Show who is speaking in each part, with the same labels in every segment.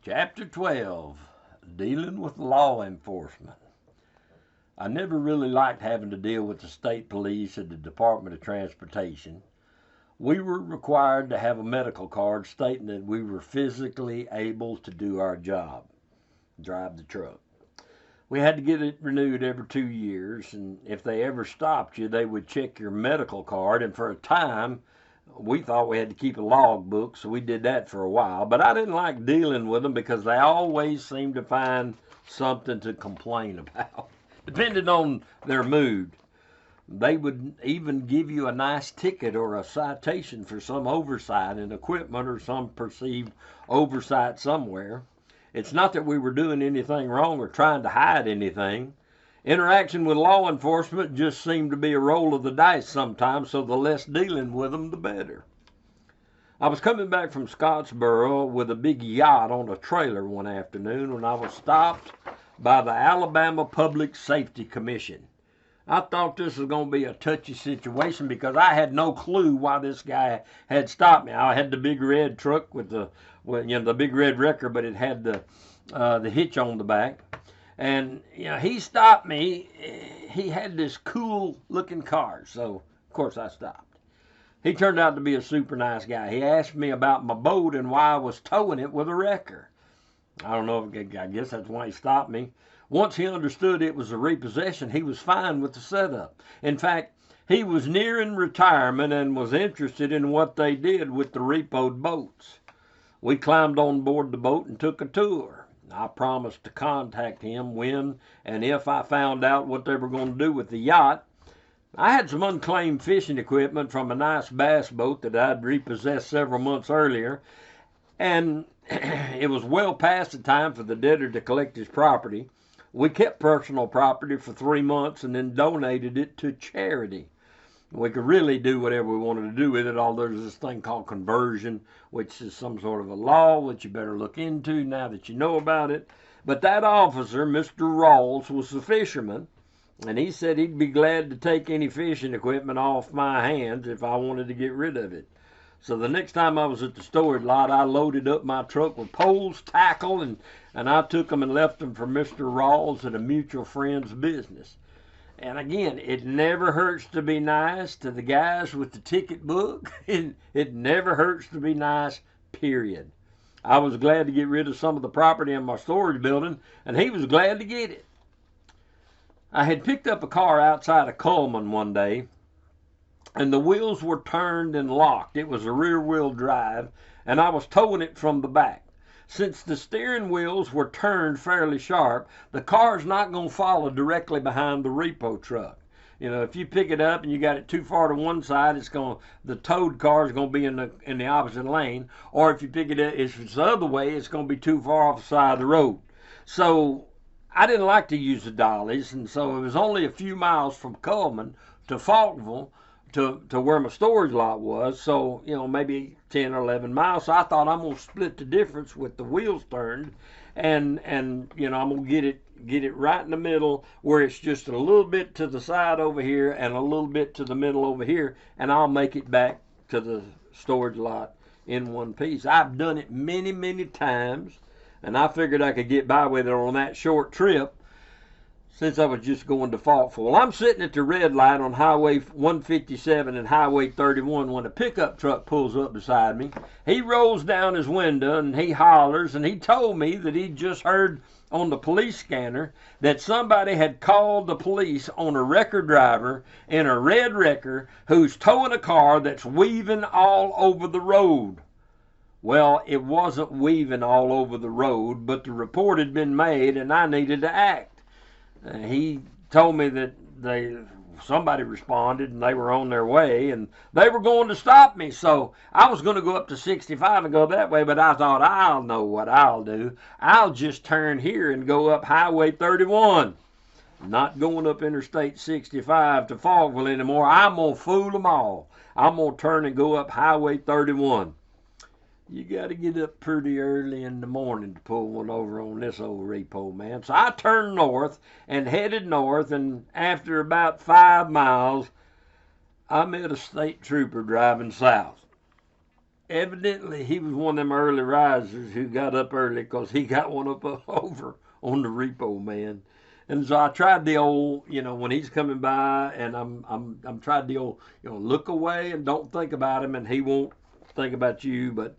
Speaker 1: Chapter 12, Dealing with Law Enforcement. I never really liked having to deal with the state police and the Department of Transportation. We were required to have a medical card stating that we were physically able to do our job, drive the truck. We had to get it renewed every 2 years, and if they ever stopped you, they would check your medical card, and for a time, we thought we had to keep a log book, so we did that for a while. But I didn't like dealing with them because they always seemed to find something to complain about, depending on their mood. They would even give you a nice ticket or a citation for some oversight in equipment or some perceived oversight somewhere. It's not that we were doing anything wrong or trying to hide anything. Interaction with law enforcement just seemed to be a roll of the dice sometimes, so the less dealing with them, the better. I was coming back from Scottsboro with a big yacht on a trailer one afternoon when I was stopped by the Alabama Public Safety Commission. I thought this was going to be a touchy situation because I had no clue why this guy had stopped me. I had the big red truck with the big red wrecker, but it had the hitch on the back. And he stopped me. He had this cool looking car, so of course I stopped. He turned out to be a super nice guy. He asked me about my boat and why I was towing it with a wrecker. I don't know, I guess that's why he stopped me. Once he understood it was a repossession, he was fine with the setup. In fact, he was nearing retirement and was interested in what they did with the repoed boats. We climbed on board the boat and took a tour. I promised to contact him when and if I found out what they were going to do with the yacht. I had some unclaimed fishing equipment from a nice bass boat that I'd repossessed several months earlier, and it was well past the time for the debtor to collect his property. We kept personal property for 3 months and then donated it to charity. We could really do whatever we wanted to do with it, although there's this thing called conversion, which is some sort of a law that you better look into now that you know about it. But that officer, Mr. Rawls, was the fisherman, and he said he'd be glad to take any fishing equipment off my hands if I wanted to get rid of it. So the next time I was at the storage lot, I loaded up my truck with poles, tackle, and I took them and left them for Mr. Rawls at a mutual friend's business. And again, it never hurts to be nice to the guys with the ticket book. It never hurts to be nice, period. I was glad to get rid of some of the property in my storage building, and he was glad to get it. I had picked up a car outside of Cullman one day, and the wheels were turned and locked. It was a rear-wheel drive, and I was towing it from the back. Since the steering wheels were turned fairly sharp, the car's not going to follow directly behind the repo truck. If you pick it up and you got it too far to one side, the towed car is going to be in the opposite lane. Or if you pick it up, if it's the other way, it's going to be too far off the side of the road. So I didn't like to use the dollies, and so it was only a few miles from Cullman to Faulkville to where my storage lot was, so maybe 10 or 11 miles. So I thought I'm gonna split the difference with the wheels turned, and I'm gonna get it right in the middle where it's just a little bit to the side over here and a little bit to the middle over here, and I'll make it back to the storage lot in one piece. I've done it many times, and I figured I could get by with it on that short trip, since I was just going to Faulkville. Well, I'm sitting at the red light on Highway 157 and Highway 31 when a pickup truck pulls up beside me. He rolls down his window and he hollers, and he told me that he'd just heard on the police scanner that somebody had called the police on a wrecker driver in a red wrecker who's towing a car that's weaving all over the road. Well, it wasn't weaving all over the road, but the report had been made and I needed to act. He told me that somebody responded and they were on their way and they were going to stop me. So I was going to go up to 65 and go that way, but I thought, I'll know what I'll do. I'll just turn here and go up Highway 31. Not going up Interstate 65 to Faulkville anymore. I'm going to fool them all. I'm going to turn and go up Highway 31. You got to get up pretty early in the morning to pull one over on this old repo, man. So I turned north and headed north, and after about 5 miles, I met a state trooper driving south. evidently he was one of them early risers who got up early because he got one up over on the repo man. And so I tried the old, when he's coming by, and I'm tried the old, look away and don't think about him, and he won't think about you. But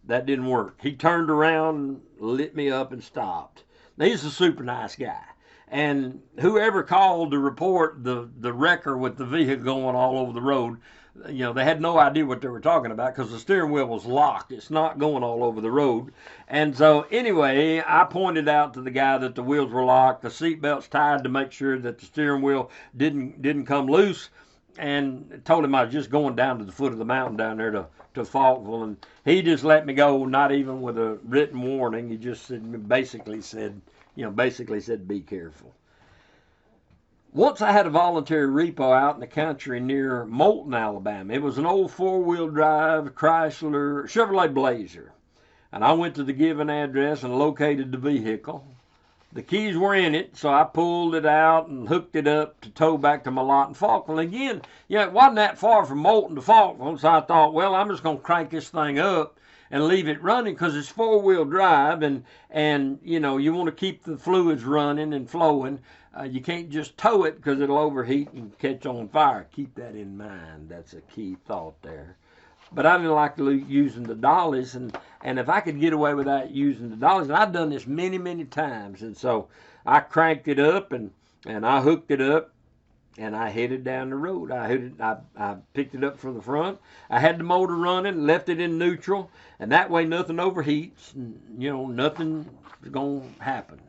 Speaker 1: that didn't work. He turned around and lit me up and stopped. Now, he's a super nice guy. And whoever called to report the wrecker with the vehicle going all over the road, they had no idea what they were talking about because the steering wheel was locked. It's not going all over the road. And so anyway, I pointed out to the guy that the wheels were locked, the seatbelt's tied to make sure that the steering wheel didn't come loose, and told him I was just going down to the foot of the mountain down there to Faulkville, and he just let me go, not even with a written warning. He just basically said, be careful. Once I had a voluntary repo out in the country near Moulton, Alabama. It was an old four-wheel drive Chrysler Chevrolet Blazer. And I went to the given address and located the vehicle. The keys were in it, so I pulled it out and hooked it up to tow back to my lot in Faulkville. Again, it wasn't that far from Moulton to Faulkville, so I thought, well, I'm just going to crank this thing up and leave it running because it's four-wheel drive, and you want to keep the fluids running and flowing. You can't just tow it because it'll overheat and catch on fire. Keep that in mind. That's a key thought there. But I didn't like using the dollies, and if I could get away without using the dollies, and I've done this many, many times, and so I cranked it up and I hooked it up, and I headed down the road. I picked it up from the front. I had the motor running, left it in neutral, and that way nothing overheats, and nothing's gonna happen.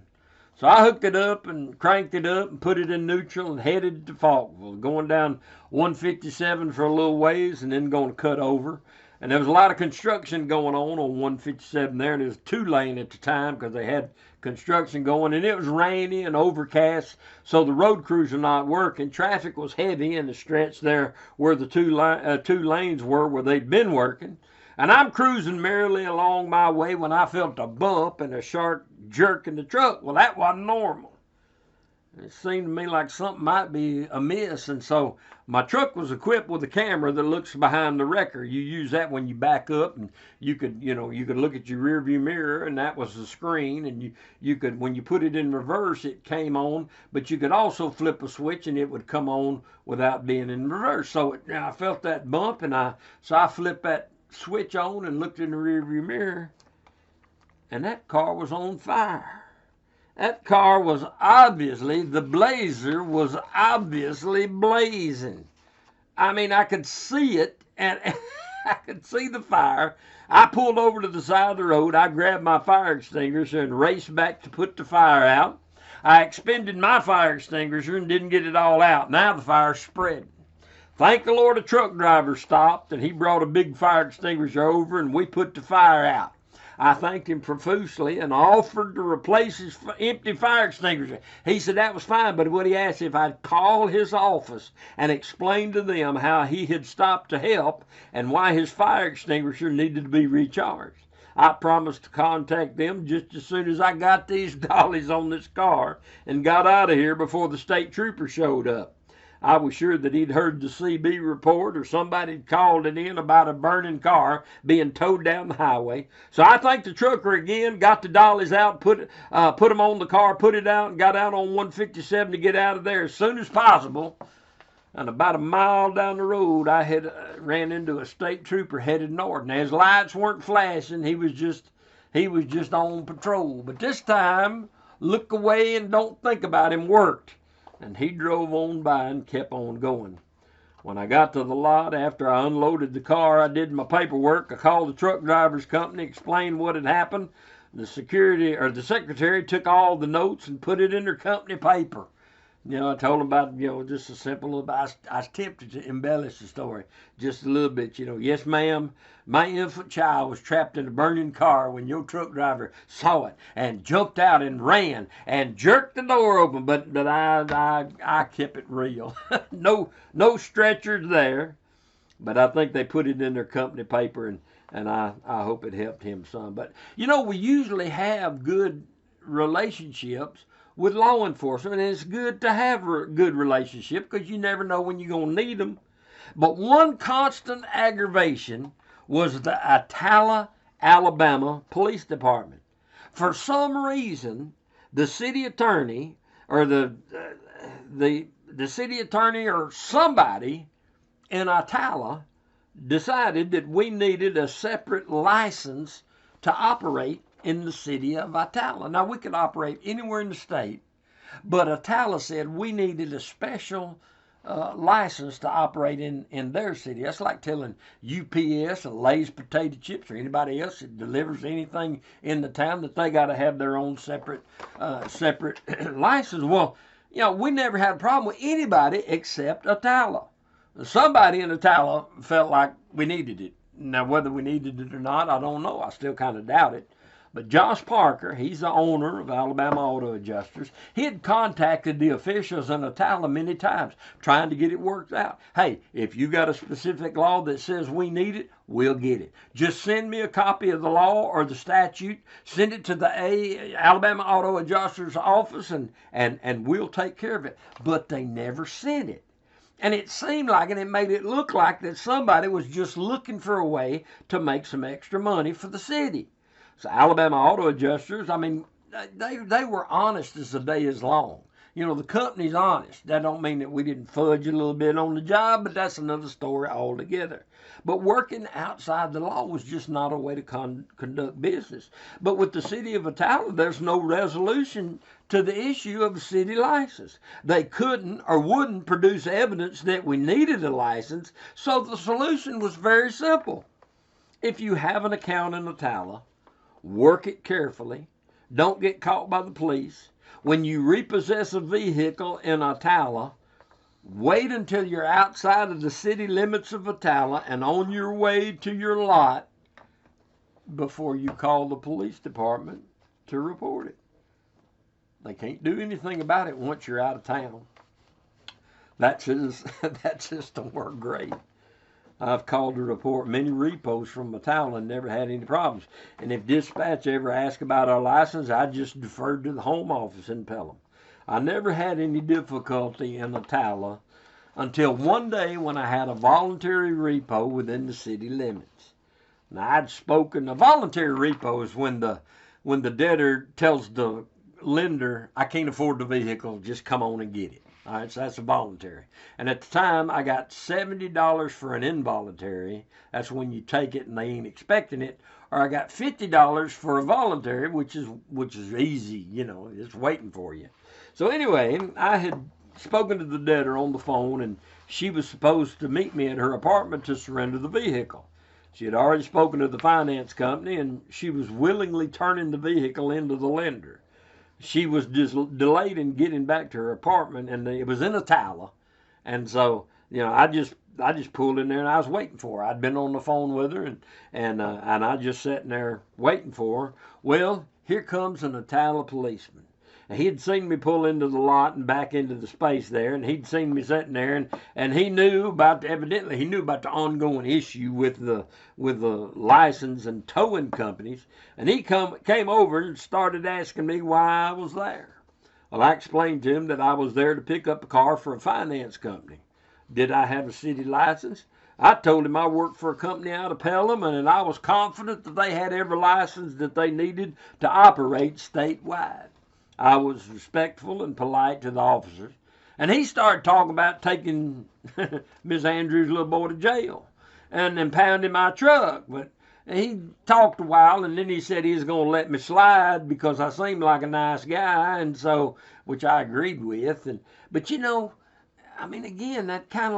Speaker 1: So I hooked it up and cranked it up and put it in neutral and headed to Faulkville, going down 157 for a little ways and then going to cut over. And there was a lot of construction going on 157 there, and it was 2-lane at the time because they had construction going, and it was rainy and overcast, so the road crews were not working. Traffic was heavy in the stretch there where the two lanes were where they'd been working. And I'm cruising merrily along my way when I felt a bump and a sharp jerk in the truck. Well, that wasn't normal. It seemed to me like something might be amiss, and so my truck was equipped with a camera that looks behind the wrecker. You use that when you back up, and you could look at your rear view mirror, and that was the screen, and you could, when you put it in reverse, it came on, but you could also flip a switch and it would come on without being in reverse. So I felt that bump, and so I flipped that switch on and looked in the rear view mirror, and that car was on fire. That car was the Blazer was obviously blazing. I mean, I could see it, and I could see the fire. I pulled over to the side of the road. I grabbed my fire extinguisher and raced back to put the fire out. I expended my fire extinguisher and didn't get it all out. Now the fire's spreading. Thank the Lord, a truck driver stopped, and he brought a big fire extinguisher over, and we put the fire out. I thanked him profusely and offered to replace his empty fire extinguisher. He said that was fine, but what he asked if I'd call his office and explain to them how he had stopped to help and why his fire extinguisher needed to be recharged. I promised to contact them just as soon as I got these dollies on this car and got out of here before the state trooper showed up. I was sure that he'd heard the CB report or somebody had called it in about a burning car being towed down the highway. So I thanked the trucker again, got the dollies out, put them on the car, put it out, and got out on 157 to get out of there as soon as possible. And about a mile down the road, I had ran into a state trooper headed north. Now his lights weren't flashing; he was just on patrol. But this time, look away and don't think about him worked. And he drove on by and kept on going. When I got to the lot, after I unloaded the car, I did my paperwork. I called the truck drivers company, explained what had happened. The secretary took all the notes and put it in their company paper. I told them about, just a simple, I was tempted to embellish the story just a little bit, Yes, ma'am, my infant child was trapped in a burning car when your truck driver saw it and jumped out and ran and jerked the door open, but I kept it real. No stretchers there, but I think they put it in their company paper, and I hope it helped him some. But, we usually have good relationships with law enforcement, and it's good to have a good relationship because you never know when you're going to need them. But one constant aggravation was the Atala, Alabama Police Department. For some reason, the city attorney or the city attorney or somebody in Atala decided that we needed a separate license to operate in the city of Atala. Now, we could operate anywhere in the state, but Atala said we needed a special license to operate in their city. That's like telling UPS and Lay's potato chips or anybody else that delivers anything in the town that they got to have their own separate license. Well, we never had a problem with anybody except Atala. Somebody in Atala felt like we needed it. Now, whether we needed it or not, I don't know. I still kind of doubt it. But Josh Parker, he's the owner of Alabama Auto Adjusters. He had contacted the officials in Atala many times trying to get it worked out. Hey, if you got a specific law that says we need it, we'll get it. Just send me a copy of the law or the statute. Send it to the Alabama Auto Adjusters office, and we'll take care of it. But they never sent it. And it seemed like, and it made it look like that somebody was just looking for a way to make some extra money for the city. So Alabama Auto Adjusters, I mean, they were honest as the day is long. The company's honest. That don't mean that we didn't fudge a little bit on the job, but that's another story altogether. But working outside the law was just not a way to conduct business. But with the city of Atala, there's no resolution to the issue of a city license. They couldn't or wouldn't produce evidence that we needed a license, so the solution was very simple. If you have an account in Atala, work it carefully. Don't get caught by the police. When you repossess a vehicle in Atala, wait until you're outside of the city limits of Atala and on your way to your lot before you call the police department to report it. They can't do anything about it once you're out of town. That just don't work great. I've called to report many repos from Atala and never had any problems. And if dispatch ever asked about our license, I just deferred to the home office in Pelham. I never had any difficulty in Atala until one day when I had a voluntary repo within the city limits. Now, I'd spoken. A voluntary repo is when the debtor tells the lender, I can't afford the vehicle, just come on and get it. All right, so that's a voluntary. And at the time, I got $70 for an involuntary. That's when you take it and they ain't expecting it. Or I got $50 for a voluntary, which is easy, it's waiting for you. So anyway, I had spoken to the debtor on the phone, and she was supposed to meet me at her apartment to surrender the vehicle. She had already spoken to the finance company, and she was willingly turning the vehicle into the lender. She was just delayed in getting back to her apartment, and it was in Atala. And so, I just pulled in there and I was waiting for her. I'd been on the phone with her, and I just sitting there waiting for her. Well, here comes an Atala policeman. And he had seen me pull into the lot and back into the space there, and he'd seen me sitting there, and he knew evidently he knew about the ongoing issue with the license and towing companies, and he came over and started asking me why I was there. Well, I explained to him that I was there to pick up a car for a finance company. Did I have a city license? I told him I worked for a company out of Pelham, and I was confident that they had every license that they needed to operate statewide. I was respectful and polite to the officers. And he started talking about taking Miss Andrews' little boy to jail and impounding my truck. But he talked a while, and then he said he was going to let me slide because I seemed like a nice guy, and so, which I agreed with. But again, that kind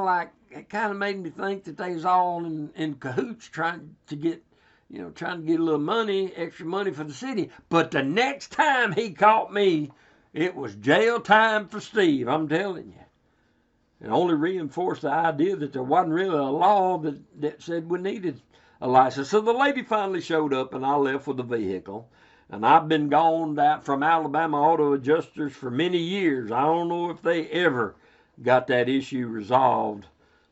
Speaker 1: of made me think that they was all in cahoots trying to get a little money, extra money for the city. But the next time he caught me, it was jail time for Steve, I'm telling you. It only reinforced the idea that there wasn't really a law that said we needed a license. So the lady finally showed up, and I left with the vehicle. And I've been gone from Alabama Auto Adjusters for many years. I don't know if they ever got that issue resolved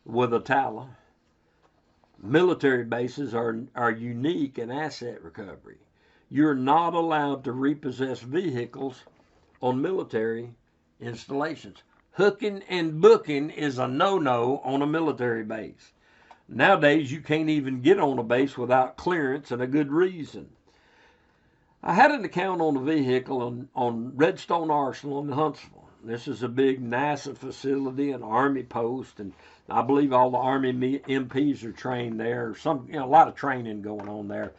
Speaker 1: with Atala. Military bases are unique in asset recovery. You're not allowed to repossess vehicles on military installations. Hooking and booking is a no-no on a military base. Nowadays, you can't even get on a base without clearance and a good reason. I had an account on the vehicle on Redstone Arsenal in Huntsville. This is a big NASA facility, an Army post, and I believe all the Army MPs are trained there. A lot of training going on there.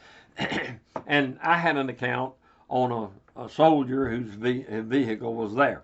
Speaker 1: And I had an account on a soldier whose vehicle was there.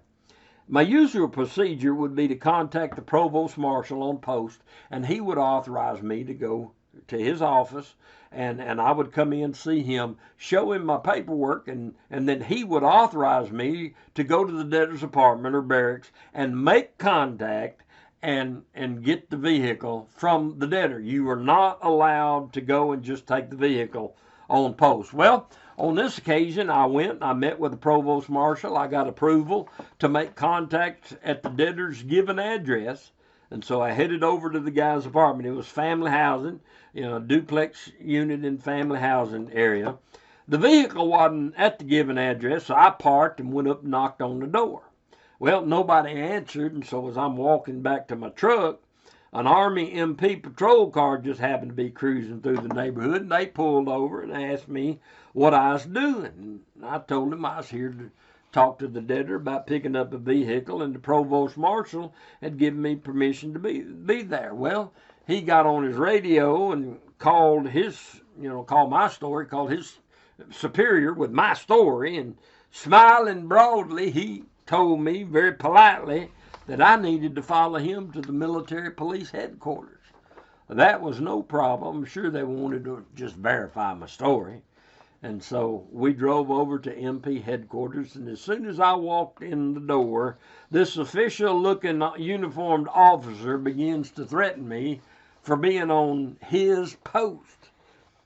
Speaker 1: My usual procedure would be to contact the provost marshal on post, and he would authorize me to go to his office, and I would come in, see him, show him my paperwork, and then he would authorize me to go to the debtor's apartment or barracks and make contact and get the vehicle from the debtor. You are not allowed to go and just take the vehicle on post. Well, on this occasion, I went and I met with the provost marshal. I got approval to make contact at the debtor's given address. And so I headed over to the guy's apartment. It was family housing, duplex unit in family housing area. The vehicle wasn't at the given address, so I parked and went up and knocked on the door. Well, nobody answered, and so as I'm walking back to my truck, an Army MP patrol car just happened to be cruising through the neighborhood, and they pulled over and asked me what I was doing. And I told them I was here to talk to the debtor about picking up a vehicle, and the provost marshal had given me permission to be there. Well, he got on his radio and called my story, called his superior with my story, and smiling broadly, he told me very politely that I needed to follow him to the military police headquarters. That was no problem. I'm sure they wanted to just verify my story. And so we drove over to MP headquarters, and as soon as I walked in the door, this official-looking uniformed officer begins to threaten me for being on his post.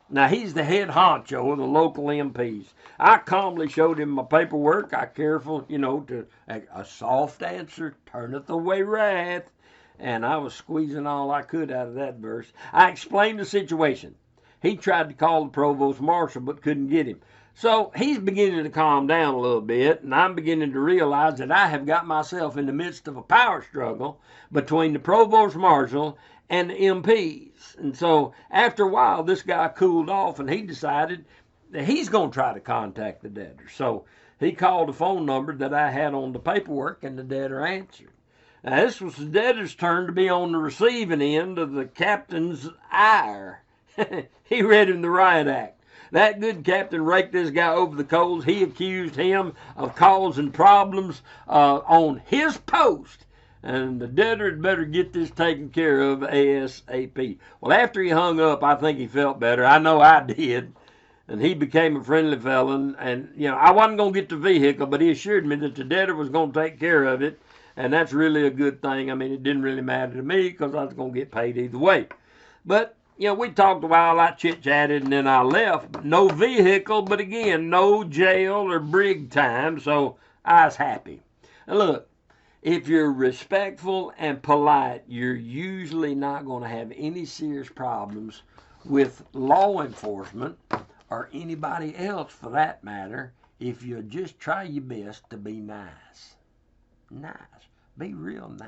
Speaker 1: Now, he's the head honcho of the local MPs. I calmly showed him my paperwork. I careful, to a soft answer turneth away wrath. And I was squeezing all I could out of that verse. I explained the situation. He tried to call the provost marshal but couldn't get him. So he's beginning to calm down a little bit, and I'm beginning to realize that I have got myself in the midst of a power struggle between the provost marshal and the MPs. And so after a while, this guy cooled off, and he decided that he's going to try to contact the debtor. So he called the phone number that I had on the paperwork, and the debtor answered. Now, this was the debtor's turn to be on the receiving end of the captain's ire. He read him the riot act. That good captain raked this guy over the coals. He accused him of causing problems on his post, and the debtor had better get this taken care of ASAP. Well, after he hung up, I think he felt better. I know I did. And he became a friendly felon. And, I wasn't going to get the vehicle, but he assured me that the debtor was going to take care of it. And that's really a good thing. I mean, it didn't really matter to me because I was going to get paid either way. But, we talked a while, I chit-chatted, and then I left. No vehicle, but again, no jail or brig time, so I was happy. And look, if you're respectful and polite, you're usually not going to have any serious problems with law enforcement or anybody else for that matter if you just try your best to be nice. Nice. Be real nice.